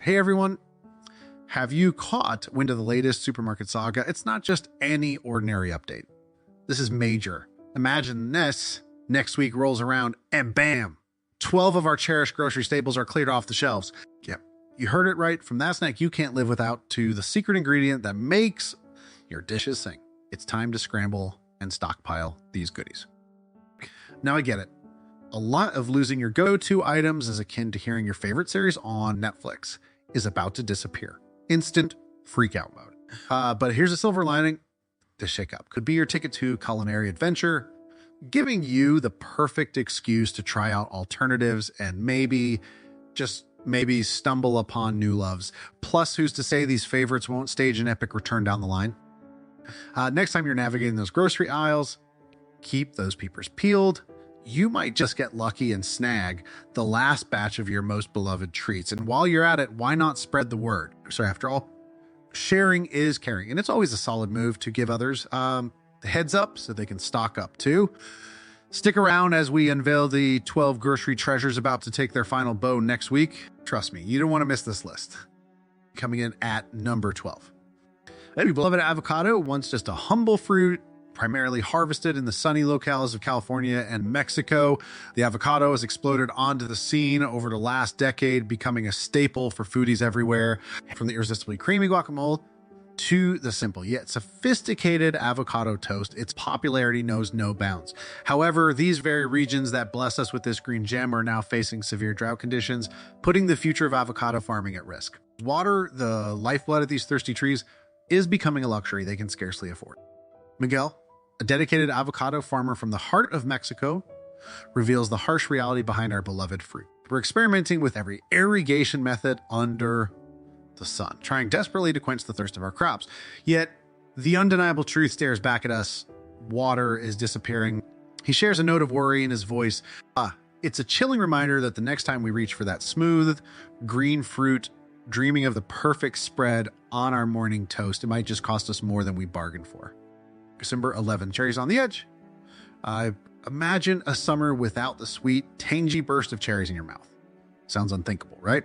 Hey everyone, have you caught wind of the latest supermarket saga? It's not just any ordinary update. This is major. Imagine this, next week rolls around and bam, 12 of our cherished grocery staples are cleared off the shelves. Yep, you heard it right, from that snack you can't live without to the secret ingredient that makes your dishes sing. It's time to scramble and stockpile these goodies. Now I get it. A lot of losing your go-to items is akin to hearing your favorite series on Netflix is about to disappear. Instant freak out mode. But here's a silver lining. This shakeup could be your ticket to culinary adventure, giving you the perfect excuse to try out alternatives and maybe stumble upon new loves. Plus, who's to say these favorites won't stage an epic return down the line? Next time you're navigating those grocery aisles, keep those peepers peeled. You might just get lucky and snag the last batch of your most beloved treats. And while you're at it, why not spread the word? So after all, sharing is caring. And it's always a solid move to give others the heads up so they can stock up too. Stick around as we unveil the 12 grocery treasures about to take their final bow next week. Trust me, you don't want to miss this list. Coming in at number 12. Hey, beloved avocado, once just a humble fruit, primarily harvested in the sunny locales of California and Mexico. The avocado has exploded onto the scene over the last decade, becoming a staple for foodies everywhere. From the irresistibly creamy guacamole to the simple yet sophisticated avocado toast, its popularity knows no bounds. However, these very regions that bless us with this green gem are now facing severe drought conditions, putting the future of avocado farming at risk. Water, the lifeblood of these thirsty trees, is becoming a luxury they can scarcely afford. Miguel, a dedicated avocado farmer from the heart of Mexico, reveals the harsh reality behind our beloved fruit. We're experimenting with every irrigation method under the sun, trying desperately to quench the thirst of our crops. Yet, the undeniable truth stares back at us. Water is disappearing. He shares a note of worry in his voice. It's a chilling reminder that the next time we reach for that smooth, green fruit, dreaming of the perfect spread on our morning toast, it might just cost us more than we bargained for. December 11, cherries on the edge. Imagine a summer without the sweet, tangy burst of cherries in your mouth. Sounds unthinkable, right?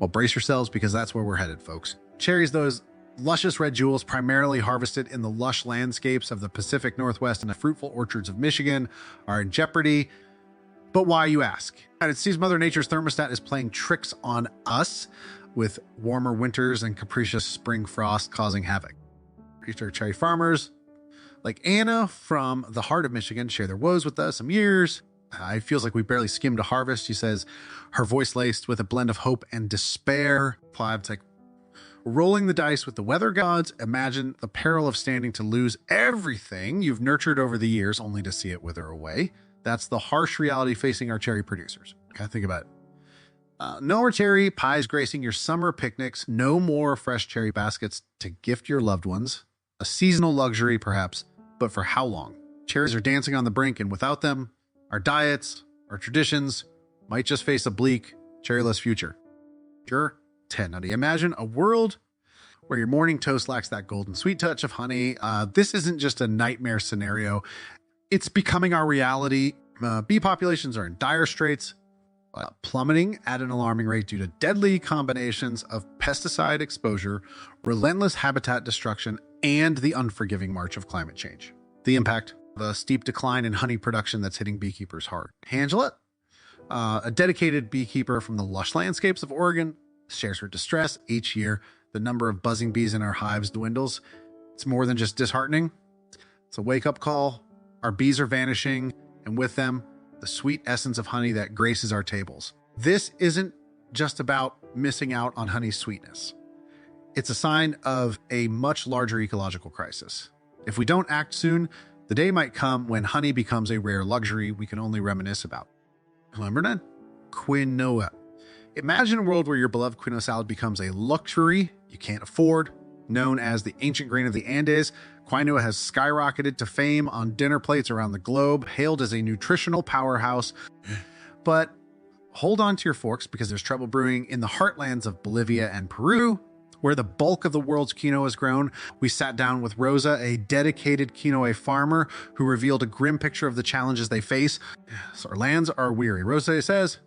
Well, brace yourselves because that's where we're headed, folks. Cherries, those luscious red jewels primarily harvested in the lush landscapes of the Pacific Northwest and the fruitful orchards of Michigan, are in jeopardy. But why, you ask? And it seems Mother Nature's thermostat is playing tricks on us with warmer winters and capricious spring frost causing havoc. Cherry farmers like Anna from the heart of Michigan share their woes with us. Some years, it feels like we barely skimmed a harvest. She says, her voice laced with a blend of hope and despair. It's like rolling the dice with the weather gods. Imagine the peril of standing to lose everything you've nurtured over the years only to see it wither away. That's the harsh reality facing our cherry producers. Okay, think about it. No more cherry pies gracing your summer picnics. No more fresh cherry baskets to gift your loved ones. A seasonal luxury, perhaps. But for how long? Cherries are dancing on the brink, and without them, our diets, our traditions might just face a bleak, cherryless future. Sure. 10. Now, do you imagine a world where your morning toast lacks that golden sweet touch of honey? This isn't just a nightmare scenario. It's becoming our reality. Bee populations are in dire straits, plummeting at an alarming rate due to deadly combinations of pesticide exposure, relentless habitat destruction, and the unforgiving march of climate change. The impact, the steep decline in honey production that's hitting beekeepers hard. Angela, a dedicated beekeeper from the lush landscapes of Oregon, shares her distress. Each year, the number of buzzing bees in our hives dwindles. It's more than just disheartening. It's a wake-up call. Our bees are vanishing, and with them, the sweet essence of honey that graces our tables. This isn't just about missing out on honey's sweetness. It's a sign of a much larger ecological crisis. If we don't act soon, the day might come when honey becomes a rare luxury we can only reminisce about. Number 9, quinoa. Imagine a world where your beloved quinoa salad becomes a luxury you can't afford. Known as the ancient grain of the Andes, quinoa has skyrocketed to fame on dinner plates around the globe, hailed as a nutritional powerhouse. But hold on to your forks because there's trouble brewing in the heartlands of Bolivia and Peru, where the bulk of the world's quinoa is grown. We sat down with Rosa, a dedicated quinoa farmer, who revealed a grim picture of the challenges they face. So our lands are weary. Rosa says,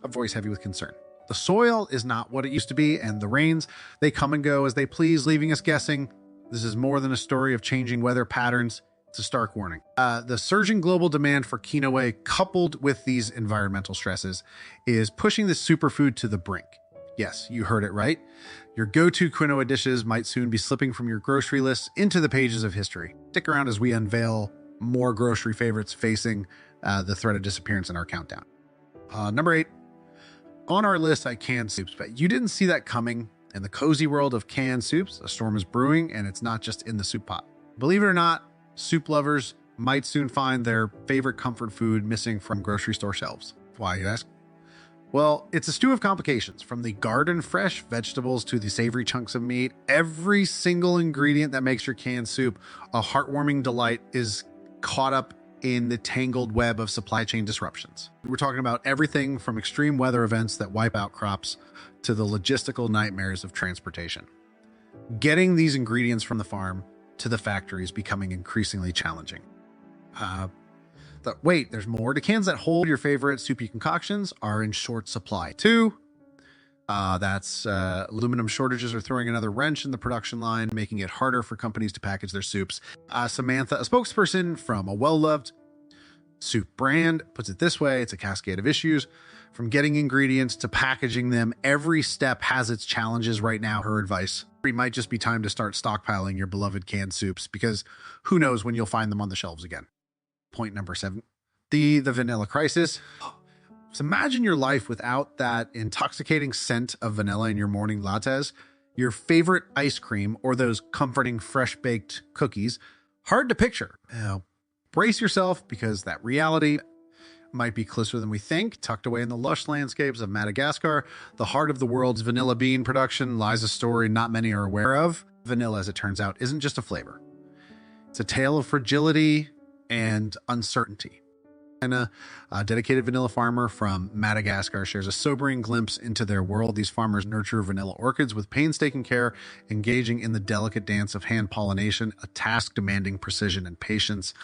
a voice heavy with concern. The soil is not what it used to be, and the rains, they come and go as they please, leaving us guessing. This is more than a story of changing weather patterns. It's a stark warning. The surging global demand for quinoa, coupled with these environmental stresses, is pushing this superfood to the brink. Yes, you heard it right. Your go-to quinoa dishes might soon be slipping from your grocery lists into the pages of history. Stick around as we unveil more grocery favorites facing the threat of disappearance in our countdown. Number 8. On our list are canned soups, but you didn't see that coming. In the cozy world of canned soups, a storm is brewing, and it's not just in the soup pot. Believe it or not, soup lovers might soon find their favorite comfort food missing from grocery store shelves. Why, you ask? Well, it's a stew of complications. From the garden fresh vegetables to the savory chunks of meat, every single ingredient that makes your canned soup a heartwarming delight is caught up in the tangled web of supply chain disruptions. We're talking about everything from extreme weather events that wipe out crops to the logistical nightmares of transportation. Getting these ingredients from the farm to the factory is becoming increasingly challenging. Wait, there's more. The cans that hold your favorite soupy concoctions are in short supply too. Aluminum shortages are throwing another wrench in the production line, making it harder for companies to package their soups. Samantha, a spokesperson from a well-loved soup brand, puts it this way: it's a cascade of issues. From getting ingredients to packaging them, every step has its challenges right now. Her advice: it might just be time to start stockpiling your beloved canned soups, because who knows when you'll find them on the shelves again. Point number 7, the vanilla crisis. So imagine your life without that intoxicating scent of vanilla in your morning lattes, your favorite ice cream, or those comforting fresh-baked cookies. Hard to picture. Brace yourself, because that reality might be closer than we think. Tucked away in the lush landscapes of Madagascar, the heart of the world's vanilla bean production, lies a story not many are aware of. Vanilla, as it turns out, isn't just a flavor. It's a tale of fragility and uncertainty. And a dedicated vanilla farmer from Madagascar shares a sobering glimpse into their world. These farmers nurture vanilla orchids with painstaking care, engaging in the delicate dance of hand pollination, a task demanding precision and patience.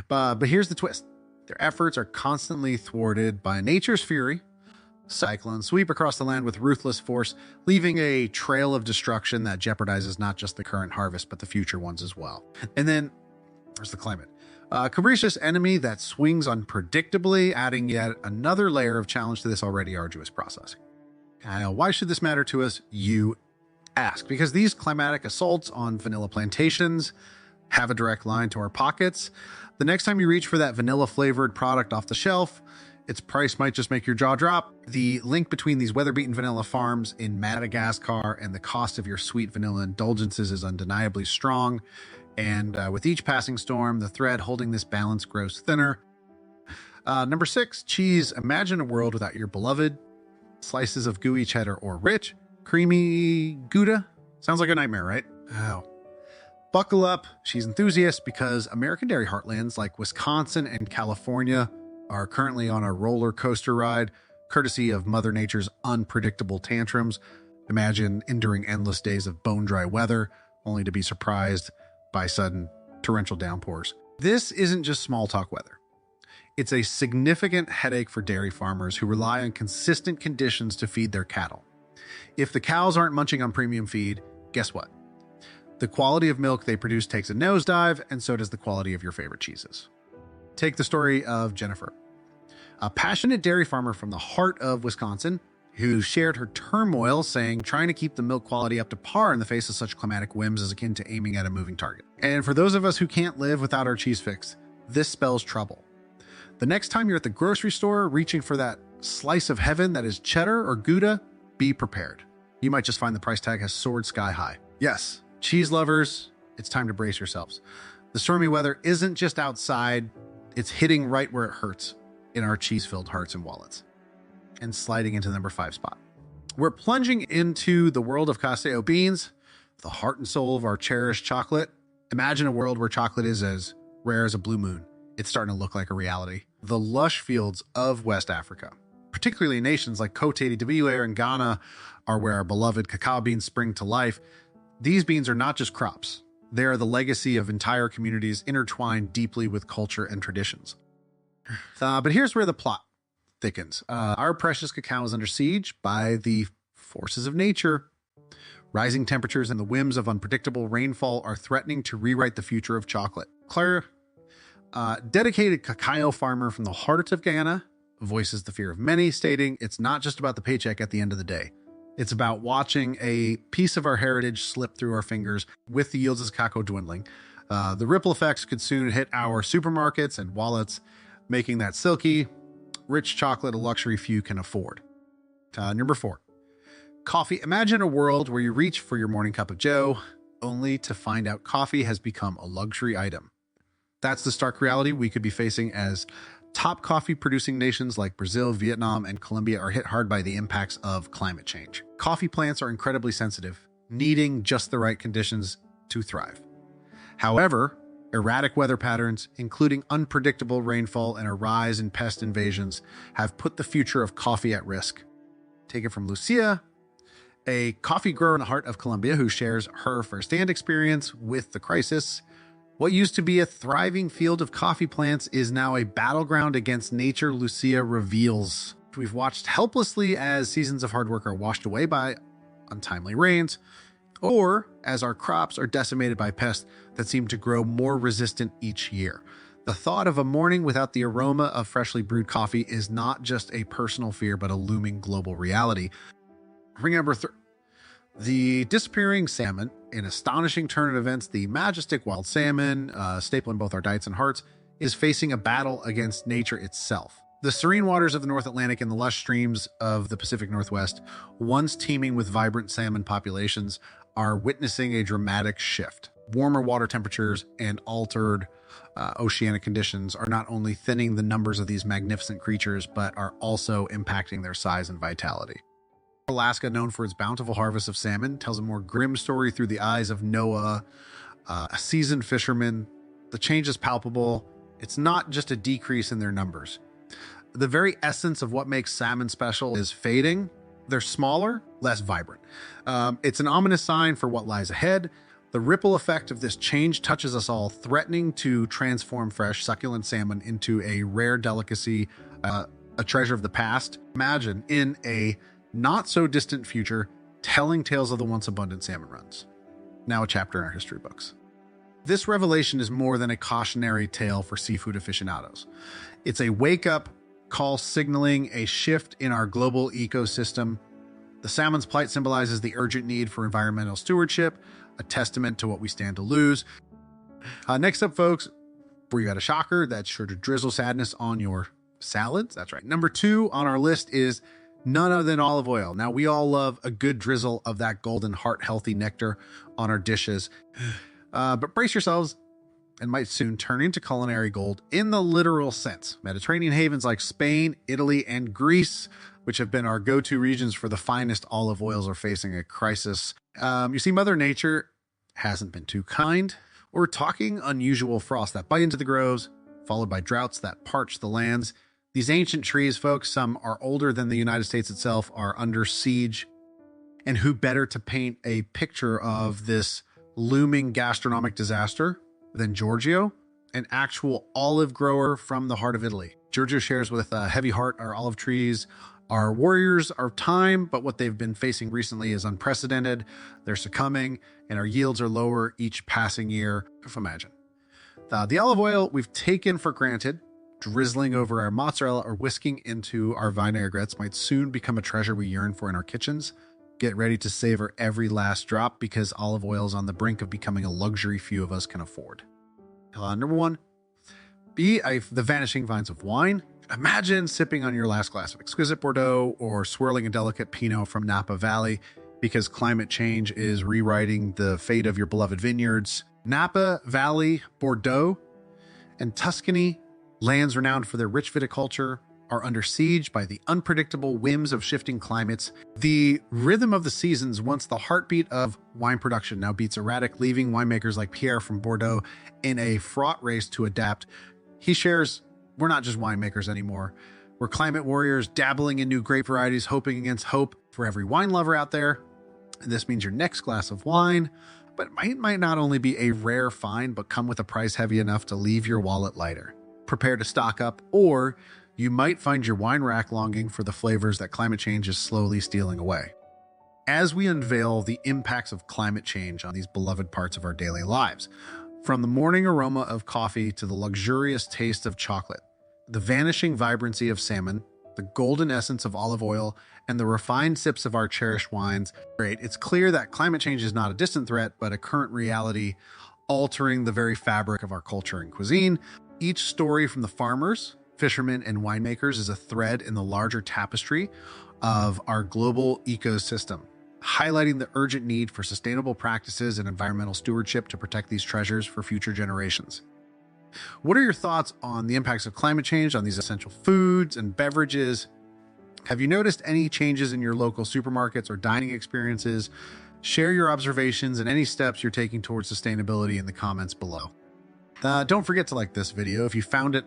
But here's the twist. Their efforts are constantly thwarted by nature's fury. Cyclones sweep across the land with ruthless force, leaving a trail of destruction that jeopardizes not just the current harvest, but the future ones as well. And then there's the climate. A capricious enemy that swings unpredictably, adding yet another layer of challenge to this already arduous process. Why should this matter to us, you ask? Because these climatic assaults on vanilla plantations have a direct line to our pockets. The next time you reach for that vanilla-flavored product off the shelf, its price might just make your jaw drop. The link between these weather-beaten vanilla farms in Madagascar and the cost of your sweet vanilla indulgences is undeniably strong. And with each passing storm, the thread holding this balance grows thinner. Number 6, cheese. Imagine a world without your beloved slices of gooey cheddar or rich, creamy Gouda. Sounds like a nightmare, right? Oh. Buckle up, cheese enthusiasts, because American dairy heartlands like Wisconsin and California are currently on a roller coaster ride, courtesy of Mother Nature's unpredictable tantrums. Imagine enduring endless days of bone-dry weather, only to be surprised by sudden torrential downpours. This isn't just small talk weather. It's a significant headache for dairy farmers who rely on consistent conditions to feed their cattle. If the cows aren't munching on premium feed, guess what? The quality of milk they produce takes a nosedive, and so does the quality of your favorite cheeses. Take the story of Jennifer, a passionate dairy farmer from the heart of Wisconsin, who shared her turmoil, saying trying to keep the milk quality up to par in the face of such climatic whims is akin to aiming at a moving target. And for those of us who can't live without our cheese fix, this spells trouble. The next time you're at the grocery store reaching for that slice of heaven that is cheddar or Gouda, be prepared. You might just find the price tag has soared sky high. Yes, cheese lovers, it's time to brace yourselves. The stormy weather isn't just outside, it's hitting right where it hurts, in our cheese-filled hearts and wallets. And sliding into the number 5 spot. We're plunging into the world of Cacao beans, the heart and soul of our cherished chocolate. Imagine a world where chocolate is as rare as a blue moon. It's starting to look like a reality. The lush fields of West Africa, particularly nations like Cote d'Ivoire and Ghana, are where our beloved cacao beans spring to life. These beans are not just crops. They are the legacy of entire communities intertwined deeply with culture and traditions. But here's where the plot thickens. Our precious cacao is under siege by the forces of nature. Rising temperatures and the whims of unpredictable rainfall are threatening to rewrite the future of chocolate. Claire, dedicated cacao farmer from the heart of Guyana, voices the fear of many, stating it's not just about the paycheck at the end of the day. It's about watching a piece of our heritage slip through our fingers with the yields of cacao dwindling. The ripple effects could soon hit our supermarkets and wallets, making that silky, rich chocolate a luxury few can afford. Number 4, coffee. Imagine a world where you reach for your morning cup of joe, only to find out coffee has become a luxury item. That's the stark reality we could be facing as top coffee producing nations like Brazil, Vietnam, and Colombia are hit hard by the impacts of climate change. Coffee plants are incredibly sensitive, needing just the right conditions to thrive. However, erratic weather patterns, including unpredictable rainfall and a rise in pest invasions, have put the future of coffee at risk. Take it from Lucia, a coffee grower in the heart of Colombia who shares her firsthand experience with the crisis. What used to be a thriving field of coffee plants is now a battleground against nature, Lucia reveals. We've watched helplessly as seasons of hard work are washed away by untimely rains, or as our crops are decimated by pests that seem to grow more resistant each year. The thought of a morning without the aroma of freshly brewed coffee is not just a personal fear, but a looming global reality. Ring number 3. The disappearing salmon. In astonishing turn of events, the majestic wild salmon, staple in both our diets and hearts, is facing a battle against nature itself. The serene waters of the North Atlantic and the lush streams of the Pacific Northwest, once teeming with vibrant salmon populations, are witnessing a dramatic shift. Warmer water temperatures and altered oceanic conditions are not only thinning the numbers of these magnificent creatures, but are also impacting their size and vitality. Alaska, known for its bountiful harvest of salmon, tells a more grim story through the eyes of Noah, a seasoned fisherman. The change is palpable. It's not just a decrease in their numbers. The very essence of what makes salmon special is fading. They're smaller, less vibrant. It's an ominous sign for what lies ahead. The ripple effect of this change touches us all, threatening to transform fresh, succulent salmon into a rare delicacy, a treasure of the past. Imagine in a not so distant future, telling tales of the once abundant salmon runs. Now a chapter in our history books. This revelation is more than a cautionary tale for seafood aficionados. It's a wake-up call signaling a shift in our global ecosystem. The salmon's plight symbolizes the urgent need for environmental stewardship, a testament to what we stand to lose. Next up, folks, we got a shocker that's sure to drizzle sadness on your salads. That's right. Number 2 on our list is none other than olive oil. Now, we all love a good drizzle of that golden heart-healthy nectar on our dishes. But brace yourselves, and might soon turn into culinary gold in the literal sense. Mediterranean havens like Spain, Italy, and Greece, which have been our go-to regions for the finest olive oils, are facing a crisis. You see, Mother Nature hasn't been too kind. We're talking unusual frosts that bite into the groves, followed by droughts that parch the lands. These ancient trees, folks, some are older than the United States itself, are under siege. And who better to paint a picture of this looming gastronomic disaster than Giorgio, an actual olive grower from the heart of Italy. Giorgio shares with a heavy heart our olive trees are warriors of time, but what they've been facing recently is unprecedented. They're succumbing, and our yields are lower each passing year. Imagine. The olive oil we've taken for granted, drizzling over our mozzarella or whisking into our vinaigrettes, might soon become a treasure we yearn for in our kitchens. Get ready to savor every last drop, because olive oil is on the brink of becoming a luxury few of us can afford. Number 1, the vanishing vines of wine. Imagine sipping on your last glass of exquisite Bordeaux or swirling a delicate Pinot from Napa Valley, because climate change is rewriting the fate of your beloved vineyards. Napa Valley, Bordeaux, and Tuscany, lands renowned for their rich viticulture, are under siege by the unpredictable whims of shifting climates. The rhythm of the seasons, once the heartbeat of wine production, now beats erratic, leaving winemakers like Pierre from Bordeaux in a fraught race to adapt. He shares, we're not just winemakers anymore. We're climate warriors dabbling in new grape varieties, hoping against hope. For every wine lover out there, this means your next glass of wine, but it might not only be a rare find, but come with a price heavy enough to leave your wallet lighter. Prepare to stock up, or you might find your wine rack longing for the flavors that climate change is slowly stealing away. As we unveil the impacts of climate change on these beloved parts of our daily lives, from the morning aroma of coffee to the luxurious taste of chocolate, the vanishing vibrancy of salmon, the golden essence of olive oil, and the refined sips of our cherished wines, it's clear that climate change is not a distant threat, but a current reality altering the very fabric of our culture and cuisine. Each story from the farmers, fishermen, and winemakers is a thread in the larger tapestry of our global ecosystem, highlighting the urgent need for sustainable practices and environmental stewardship to protect these treasures for future generations. What are your thoughts on the impacts of climate change on these essential foods and beverages? Have you noticed any changes in your local supermarkets or dining experiences? Share your observations and any steps you're taking towards sustainability in the comments below. Don't forget to like this video if you found it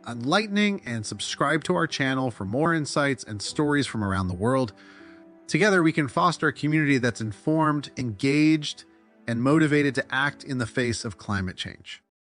enlightening, and subscribe to our channel for more insights and stories from around the world. Together, we can foster a community that's informed, engaged, and motivated to act in the face of climate change.